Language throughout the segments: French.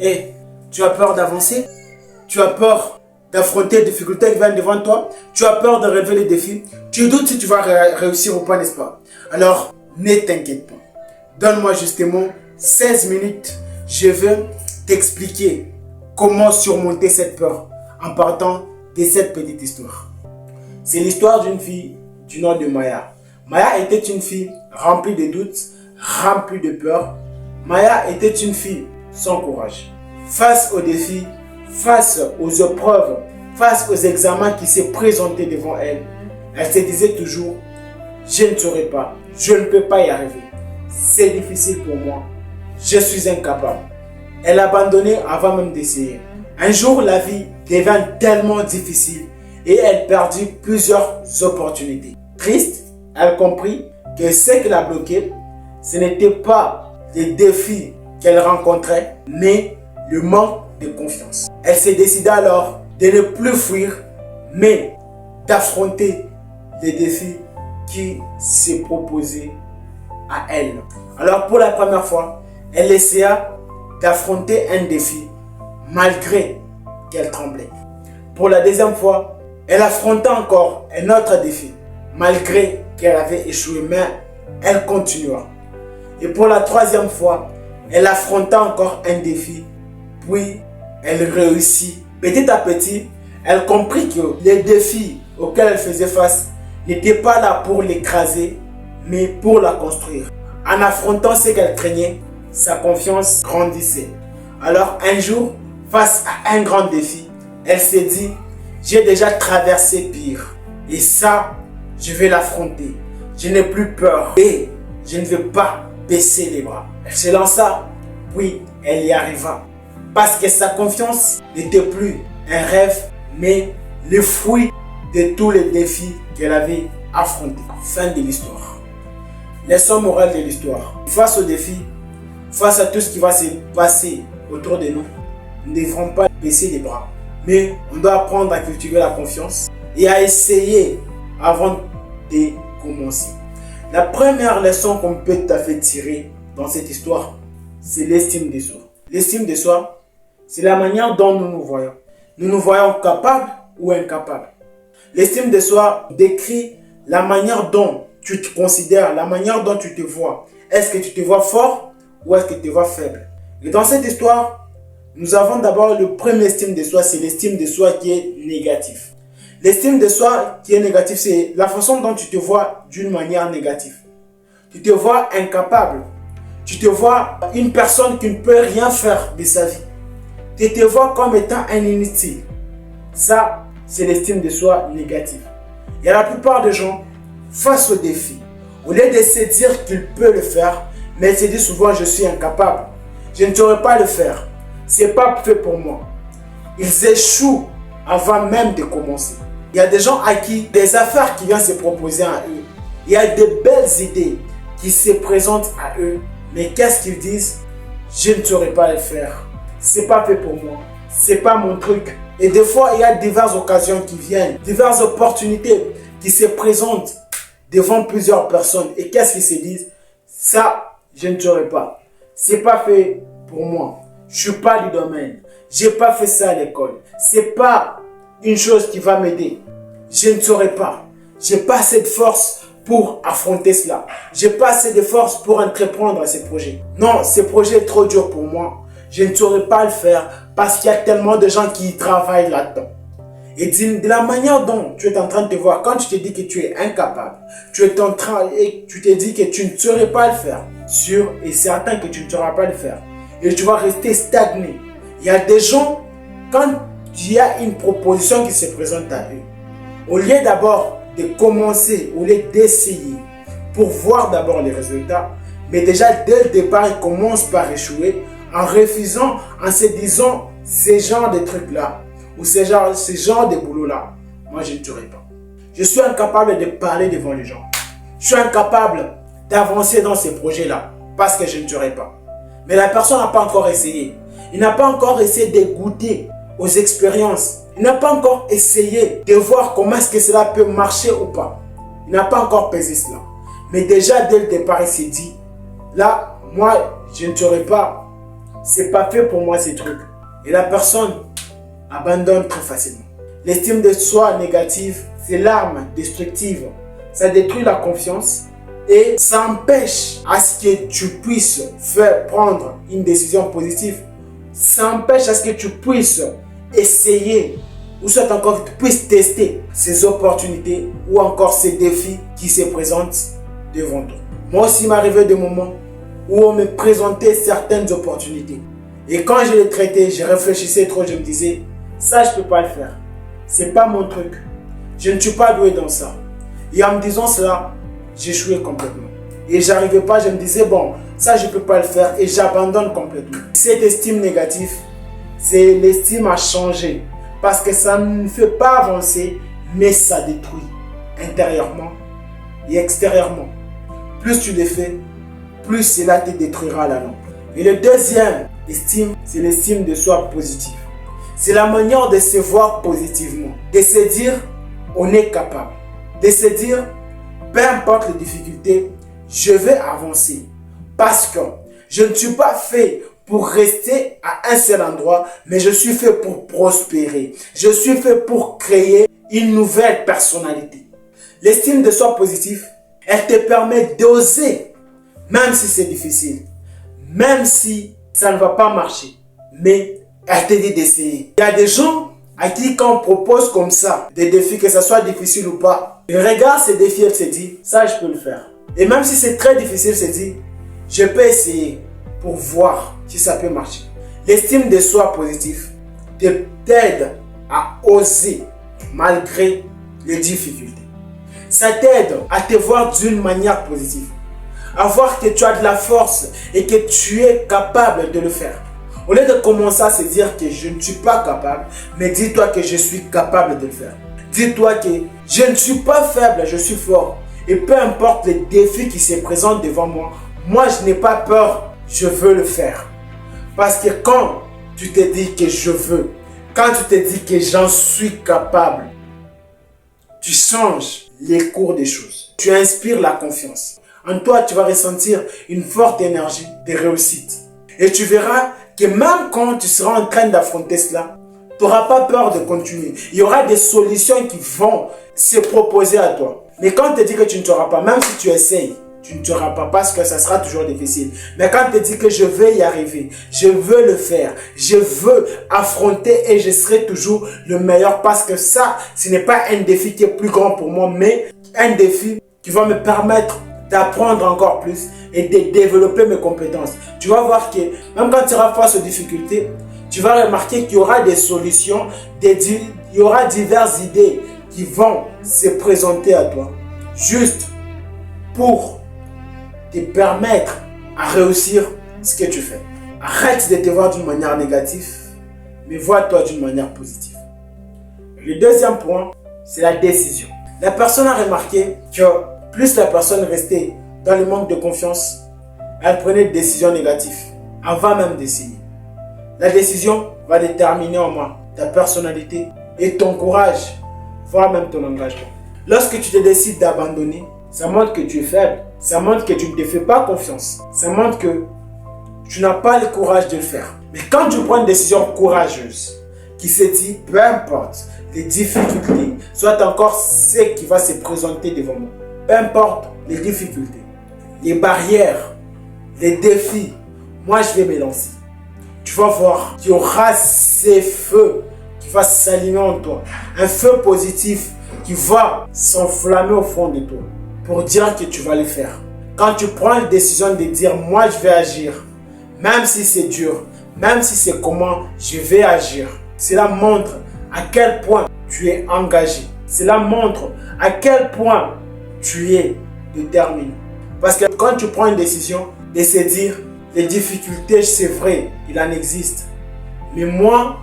Et tu as peur d'avancer? Tu as peur d'affronter les difficultés qui viennent devant toi? Tu as peur de relever les défis? Tu doutes si tu vas réussir ou pas, n'est-ce pas? Alors, ne t'inquiète pas. Donne-moi justement 16 minutes. Je vais t'expliquer comment surmonter cette peur en partant de cette petite histoire. C'est l'histoire d'une fille du nom de Maya. Maya était une fille remplie de doutes, remplie de peur. Maya était une fille sans courage. Face aux défis, face aux épreuves, face aux examens qui se présentaient devant elle, elle se disait toujours: je ne saurais pas, je ne peux pas y arriver. C'est difficile pour moi, je suis incapable. Elle abandonnait avant même d'essayer. Un jour, la vie devint tellement difficile et elle perdit plusieurs opportunités. Triste, elle comprit que ce qui la bloquait, ce n'était pas les défis qu'elle rencontrait, mais le manque de confiance. Elle se décida alors de ne plus fuir, mais d'affronter les défis qui se proposaient à elle. Alors pour la première fois, elle essaya d'affronter un défi malgré qu'elle tremblait. Pour la deuxième fois, elle affronta encore un autre défi malgré qu'elle avait échoué, mais elle continua. Et pour la troisième fois, elle affronta encore un défi, puis elle réussit. Petit à petit, elle comprit que les défis auxquels elle faisait face n'étaient pas là pour l'écraser, mais pour la construire. En affrontant ce qu'elle craignait, sa confiance grandissait. Alors un jour, face à un grand défi, elle s'est dit: j'ai déjà traversé pire, et ça, je vais l'affronter. Je n'ai plus peur et je ne vais pas baisser les bras. Elle se lança, puis elle y arriva. Parce que sa confiance n'était plus un rêve, mais le fruit de tous les défis qu'elle avait affrontés. Fin de l'histoire. Leçon morale de l'histoire. Face aux défis, face à tout ce qui va se passer autour de nous, nous ne devrons pas baisser les bras. Mais on doit apprendre à cultiver la confiance et à essayer avant de commencer. La première leçon qu'on peut tout à fait tirer dans cette histoire, c'est l'estime de soi. L'estime de soi, c'est la manière dont nous nous voyons. Nous nous voyons capables ou incapables. L'estime de soi décrit la manière dont tu te considères, la manière dont tu te vois. Est-ce que tu te vois fort ou est-ce que tu te vois faible? Et dans cette histoire, nous avons d'abord le premier estime de soi, c'est l'estime de soi qui est négatif. L'estime de soi qui est négative, c'est la façon dont tu te vois d'une manière négative. Tu te vois incapable. Tu te vois une personne qui ne peut rien faire de sa vie. Tu te vois comme étant un inutile. Ça, c'est l'estime de soi négative. Et la plupart des gens, face aux défis, au lieu de se dire qu'ils peuvent le faire, mais ils se disent souvent: je suis incapable. Je ne saurais pas le faire. Ce n'est pas fait pour moi. Ils échouent avant même de commencer. Il y a des gens à qui des affaires qui viennent se proposer à eux. Il y a de belles idées qui se présentent à eux. Mais qu'est-ce qu'ils disent? Je ne saurais pas le faire. C'est pas fait pour moi. C'est pas mon truc. Et des fois, il y a diverses occasions qui viennent, diverses opportunités qui se présentent devant plusieurs personnes. Et qu'est-ce qu'ils se disent? Ça, je ne saurais pas. C'est pas fait pour moi. Je suis pas du domaine. J'ai pas fait ça à l'école. C'est pas une chose qui va m'aider. Je ne saurais pas. J'ai pas assez de force pour affronter cela. J'ai pas assez de force pour entreprendre ces projets. Non, ce projet est trop dur pour moi. Je ne saurais pas le faire parce qu'il y a tellement de gens qui travaillent là-dedans. Et de la manière dont tu es en train de te voir, quand tu te dis que tu es incapable, tu es en train et tu te dis que tu ne saurais pas le faire, sûr et certain que tu ne sauras pas le faire. Et tu vas rester stagné. Il y a des gens, quand il y a une proposition qui se présente à eux, au lieu d'abord de commencer, au lieu d'essayer pour voir d'abord les résultats, mais déjà dès le départ, ils commencent par échouer en refusant, en se disant ces genres de trucs-là ou ces genres de boulot-là, moi je ne saurais pas. Je suis incapable de parler devant les gens. Je suis incapable d'avancer dans ces projets-là parce que je ne saurais pas. Mais la personne n'a pas encore essayé. Il n'a pas encore essayé de goûter aux expériences. Il n'a pas encore essayé de voir comment est-ce que cela peut marcher ou pas. Il n'a pas encore pesé cela. Mais déjà dès le départ, il s'est dit, là, moi, je ne saurais pas c'est pas fait pour moi ces trucs. Et la personne abandonne très facilement. L'estime de soi négative, c'est l'arme destructive. Ça détruit la confiance et ça empêche à ce que tu puisses prendre une décision positive. Ça empêche à ce que tu puisses essayer ou soit encore que tu puisses tester ces opportunités ou encore ces défis qui se présentent devant toi. Moi aussi, il m'arrivait des moments où on me présentait certaines opportunités. Et quand je les traitais, je réfléchissais trop, je me disais, ça je ne peux pas le faire. C'est pas mon truc. Je ne suis pas doué dans ça. Et en me disant cela, j'échouais complètement. Et j'arrivais pas, je me disais, bon, ça je ne peux pas le faire et j'abandonne complètement. Cette estime négative, c'est l'estime à changer. Parce que ça ne fait pas avancer, mais ça détruit intérieurement et extérieurement. Plus tu le fais, plus cela te détruira à la longue. Et le deuxième estime, c'est l'estime de soi positive. C'est la manière de se voir positivement, de se dire on est capable, de se dire peu importe les difficultés, je vais avancer parce que je ne suis pas fait pour rester à un seul endroit, mais je suis fait pour prospérer. Je suis fait pour créer une nouvelle personnalité. L'estime de soi positive, elle te permet d'oser, même si c'est difficile, même si ça ne va pas marcher, mais elle te dit d'essayer. Il y a des gens à qui quand on propose comme ça des défis, que ce soit difficile ou pas, ils regardent ces défis et se disent, ça je peux le faire. Et même si c'est très difficile, se dit, je peux essayer pour voir si ça peut marcher. L'estime de soi positive t'aide à oser malgré les difficultés. Ça t'aide à te voir d'une manière positive. À voir que tu as de la force et que tu es capable de le faire. Au lieu de commencer à se dire que je ne suis pas capable, mais dis-toi que je suis capable de le faire. Dis-toi que je ne suis pas faible, je suis fort. Et peu importe les défis qui se présentent devant moi, moi je n'ai pas peur, je veux le faire. Parce que quand tu te dis que je veux, quand tu te dis que j'en suis capable, tu changes les cours des choses. Tu inspires la confiance. En toi, tu vas ressentir une forte énergie de réussite. Et tu verras que même quand tu seras en train d'affronter cela, tu n'auras pas peur de continuer. Il y aura des solutions qui vont se proposer à toi. Mais quand tu te dis que tu ne t'auras pas, même si tu essayes, tu ne t'auras pas parce que ça sera toujours difficile. Mais quand tu te dis que je vais y arriver, je veux le faire, je veux affronter et je serai toujours le meilleur parce que ça, ce n'est pas un défi qui est plus grand pour moi, mais un défi qui va me permettre d'apprendre encore plus et de développer mes compétences. Tu vas voir que même quand tu seras face aux difficultés, tu vas remarquer qu'il y aura des solutions, il y aura diverses idées qui vont se présenter à toi. Juste pour te permettre à réussir ce que tu fais. Arrête de te voir d'une manière négative, mais vois-toi d'une manière positive. Le deuxième point, c'est la décision. La personne a remarqué que plus la personne restait dans le manque de confiance, elle prenait des décisions négatives avant même d'essayer. La décision va déterminer en moi ta personnalité et ton courage, voire même ton engagement. Lorsque tu te décides d'abandonner, ça montre que tu es faible, ça montre que tu ne te fais pas confiance, ça montre que tu n'as pas le courage de le faire. Mais quand tu prends une décision courageuse, qui se dit, peu importe les difficultés, soit encore ce qui va se présenter devant moi, peu importe les difficultés, les barrières, les défis, moi je vais me lancer. Tu vas voir qu'il y aura ces feux qui vont s'allumer en toi. Un feu positif qui va s'enflammer au fond de toi pour dire que tu vas le faire. Quand tu prends la décision de dire moi je vais agir, même si c'est dur, même si c'est comment je vais agir, cela montre à quel point tu es engagé. Cela montre à quel point tu es déterminé. Parce que quand tu prends une décision de se dire les difficultés, c'est vrai, il en existe. Mais moi,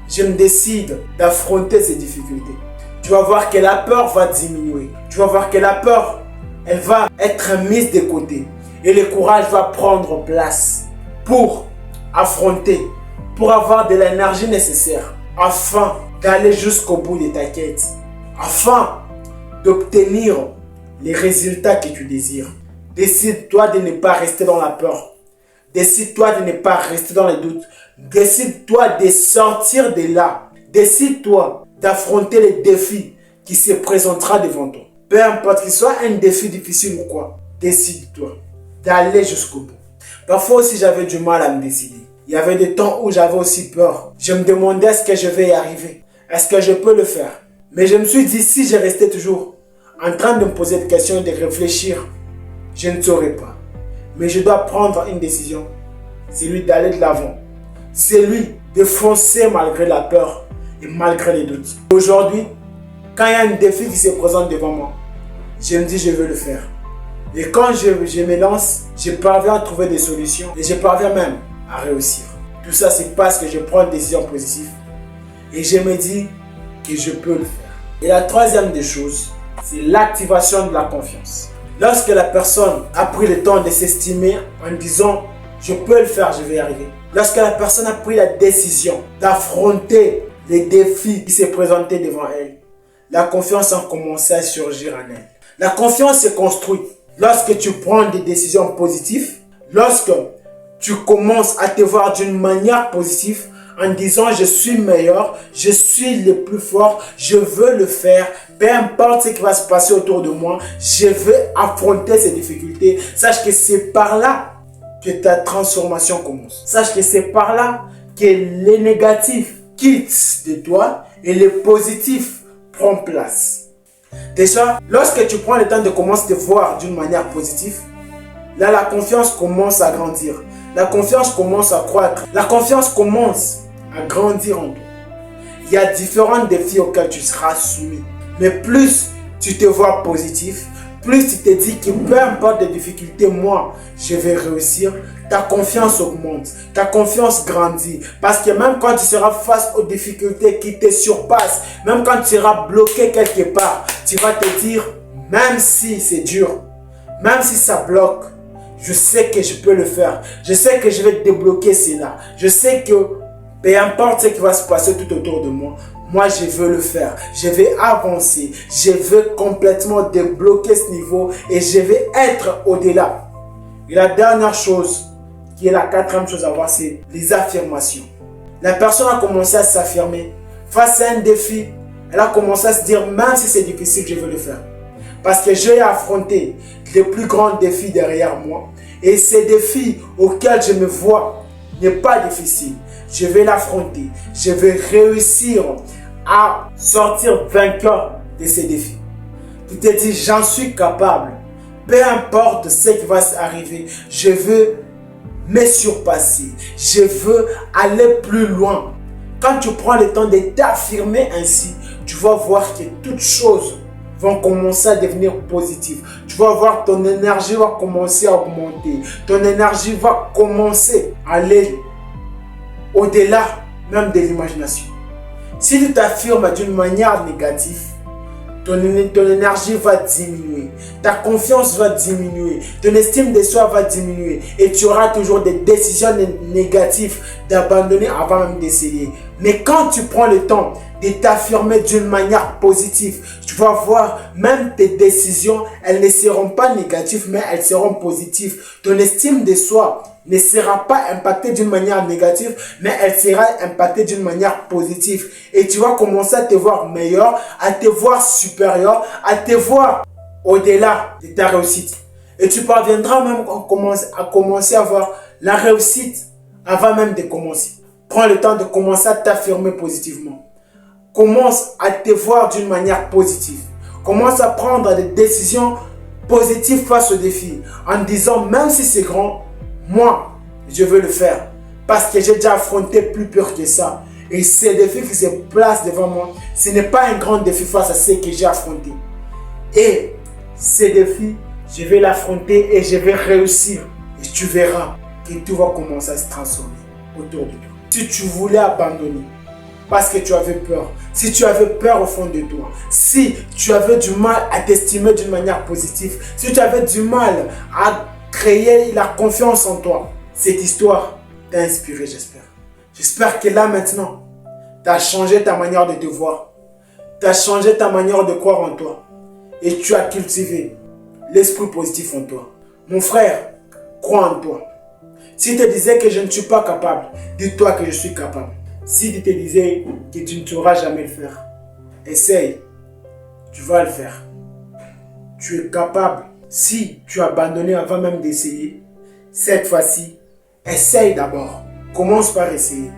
je me décide d'affronter ces difficultés. Tu vas voir que la peur va diminuer. Tu vas voir que la peur, elle va être mise de côté. Et le courage va prendre place pour affronter, pour avoir de l'énergie nécessaire afin d'aller jusqu'au bout de ta quête, afin d'obtenir les résultats que tu désires. Décide-toi de ne pas rester dans la peur. Décide-toi de ne pas rester dans les doutes. Décide-toi de sortir de là. Décide-toi d'affronter les défis qui se présentera devant toi. Peu importe qu'il soit un défi difficile ou quoi, décide-toi d'aller jusqu'au bout. Parfois aussi j'avais du mal à me décider. Il y avait des temps où j'avais aussi peur. Je me demandais est-ce que je vais y arriver? Est-ce que je peux le faire? Mais je me suis dit si je restais toujours en train de me poser des questions et de réfléchir, je ne saurais pas. Mais je dois prendre une décision. C'est lui d'aller de l'avant. C'est lui de foncer malgré la peur et malgré les doutes. Aujourd'hui, quand il y a un défi qui se présente devant moi, je me dis je veux le faire. Et quand je me lance, je parviens à trouver des solutions et je parviens même à réussir. Tout ça, c'est parce que je prends une décision positive et je me dis que je peux le faire. Et la troisième des choses, c'est l'activation de la confiance. Lorsque la personne a pris le temps de s'estimer en disant je peux le faire, je vais y arriver. Lorsque la personne a pris la décision d'affronter les défis qui se présentaient devant elle, la confiance a commencé à surgir en elle. La confiance se construit lorsque tu prends des décisions positives, lorsque tu commences à te voir d'une manière positive en disant je suis meilleur, je suis le plus fort, je veux le faire, peu importe ce qui va se passer autour de moi, je veux affronter ces difficultés. Sache que c'est par là que ta transformation commence. Sache que c'est par là que les négatifs quittent de toi et les positifs prennent place. Déjà, lorsque tu prends le temps de commencer à te voir d'une manière positive, là la confiance commence à grandir. La confiance commence à croître. La confiance commence à grandir en toi. Il y a différents défis auxquels tu seras soumis. Mais plus tu te vois positif, plus tu te dis que peu importe les difficultés, moi, je vais réussir, ta confiance augmente, ta confiance grandit. Parce que même quand tu seras face aux difficultés qui te surpassent, même quand tu seras bloqué quelque part, tu vas te dire, même si c'est dur, même si ça bloque, je sais que je peux le faire. Je sais que je vais débloquer cela. Je sais que peu importe ce qui va se passer tout autour de moi, moi je veux le faire. Je vais avancer. Je veux complètement débloquer ce niveau et je vais être au-delà. Et la dernière chose, qui est la quatrième chose à voir, c'est les affirmations. La personne a commencé à s'affirmer face à un défi. Elle a commencé à se dire, même si c'est difficile, je veux le faire. Parce que j'ai affronté les plus grands défis derrière moi. Et ces défis auxquels je me vois n'est pas difficile. Je vais l'affronter. Je vais réussir à sortir vainqueur de ces défis. Tu te dis, j'en suis capable. Peu importe ce qui va arriver, je veux me surpasser. Je veux aller plus loin. Quand tu prends le temps de t'affirmer ainsi, tu vas voir que toutes choses vont commencer à devenir positives. Tu vas voir ton énergie va commencer à augmenter. Ton énergie va commencer à aller au-delà même de l'imagination. Si tu t'affirmes d'une manière négative, ton énergie va diminuer. Ta confiance va diminuer. Ton estime de soi va diminuer. Et tu auras toujours des décisions négatives d'abandonner avant même d'essayer. Mais quand tu prends le temps de t'affirmer d'une manière positive, tu vas voir même tes décisions, elles ne seront pas négatives, mais elles seront positives. Ton estime de soi ne sera pas impactée d'une manière négative, mais elle sera impactée d'une manière positive. Et tu vas commencer à te voir meilleur, à te voir supérieur, à te voir au-delà de ta réussite. Et tu parviendras même à commencer à voir la réussite avant même de commencer. Prends le temps de commencer à t'affirmer positivement. Commence à te voir d'une manière positive. Commence à prendre des décisions positives face aux défis. En disant, même si c'est grand, moi, je veux le faire. Parce que j'ai déjà affronté plus peur que ça. Et ces défis qui se placent devant moi, ce n'est pas un grand défi face à ce que j'ai affronté. Et ces défis, je vais l'affronter et je vais réussir. Et tu verras que tout va commencer à se transformer autour de toi. Si tu voulais abandonner, parce que tu avais peur, si tu avais peur au fond de toi, si tu avais du mal à t'estimer d'une manière positive, si tu avais du mal à créer la confiance en toi, cette histoire t'a inspiré, j'espère. J'espère que là maintenant, tu as changé ta manière de te voir, tu as changé ta manière de croire en toi et tu as cultivé l'esprit positif en toi. Mon frère, crois en toi. Si tu te disais que je ne suis pas capable, dis-toi que je suis capable. Si tu te disais que tu ne sauras jamais le faire, essaye, tu vas le faire. Tu es capable. Si tu as abandonné avant même d'essayer, cette fois-ci, essaye d'abord. Commence par essayer.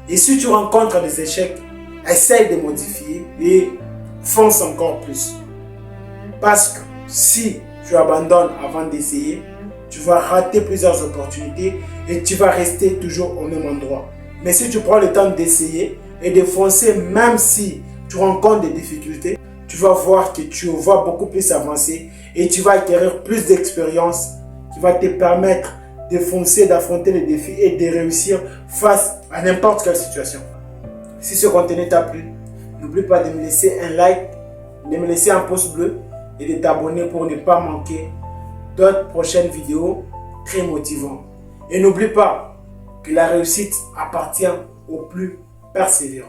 Et si tu rencontres des échecs, essaye de modifier et fonce encore plus. Parce que si tu abandonnes avant d'essayer, tu vas rater plusieurs opportunités et tu vas rester toujours au même endroit. Mais si tu prends le temps d'essayer et de foncer, même si tu rencontres des difficultés, tu vas voir que tu vas beaucoup plus avancer et tu vas acquérir plus d'expérience qui va te permettre de foncer, d'affronter les défis et de réussir face à n'importe quelle situation. Si ce contenu t'a plu, n'oublie pas de me laisser un like, de me laisser un pouce bleu et de t'abonner pour ne pas manquer d'autres prochaines vidéos très motivantes. Et n'oublie pas que la réussite appartient aux plus persévérants.